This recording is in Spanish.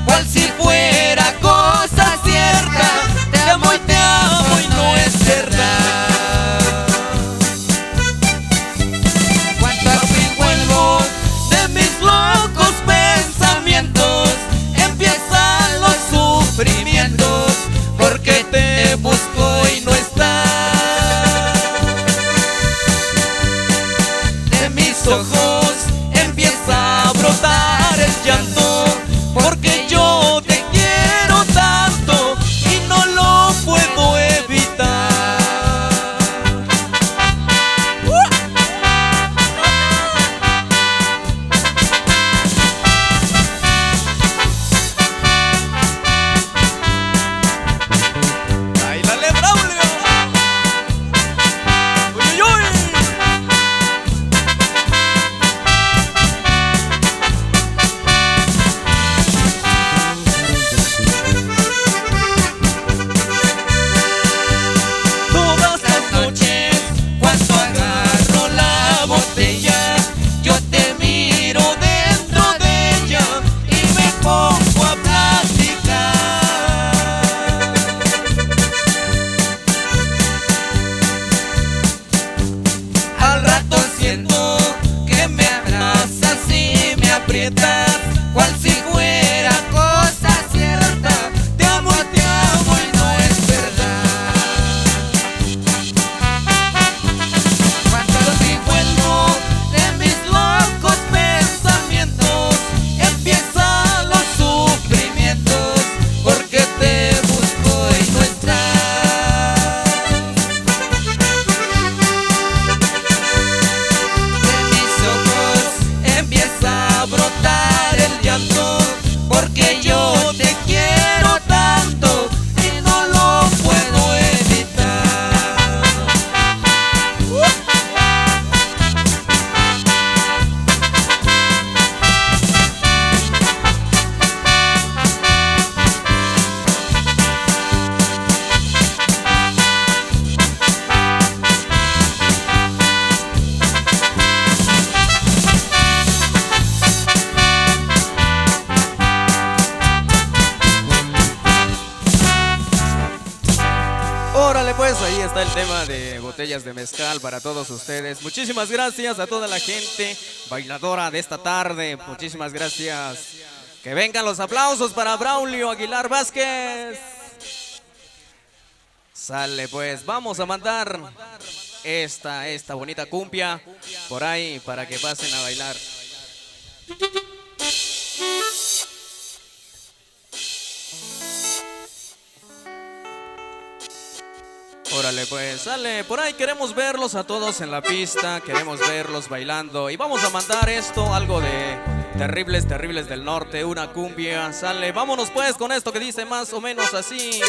cual si fuera cosa cierta. Te amo y no es verdad. Cuando al fin vuelvo de mis locos pensamientos, empiezan los sufrimientos, porque te busco y no estás. De mis ojos empieza a brotar el llanto, porque yo te quiero tanto y no lo puedo evitar. ¡Báilale, Braulio! ¡Uy, uy, uy! Todas las noches, cuando agarro la botella, yo te miro dentro de ella y me pongo a platicar. Al rato siento que me abrazas y me aprietas, cual si fuera cosa cierta. Te amo y no es verdad. Cuando al fin vuelvo de mis locos pensamientos, empiezan los sufrimientos, porque te busco y no estás. De mis ojos empieza a brotar el llanto, porque yo te quiero tanto y no lo puedo evitar. Órale pues, ahí está el tema de botellas de mezcal para todos ustedes. Muchísimas gracias a toda la gente bailadora de esta tarde. Muchísimas gracias. Que vengan los aplausos para Braulio Aguilar Vázquez. Sale pues, vamos a mandar esta bonita cumbia por ahí para que pasen a bailar. Órale pues, sale, por ahí queremos verlos a todos en la pista, queremos verlos bailando y vamos a mandar esto, algo de Terribles, Terribles del Norte, una cumbia, sale, vámonos pues con esto que dice más o menos así.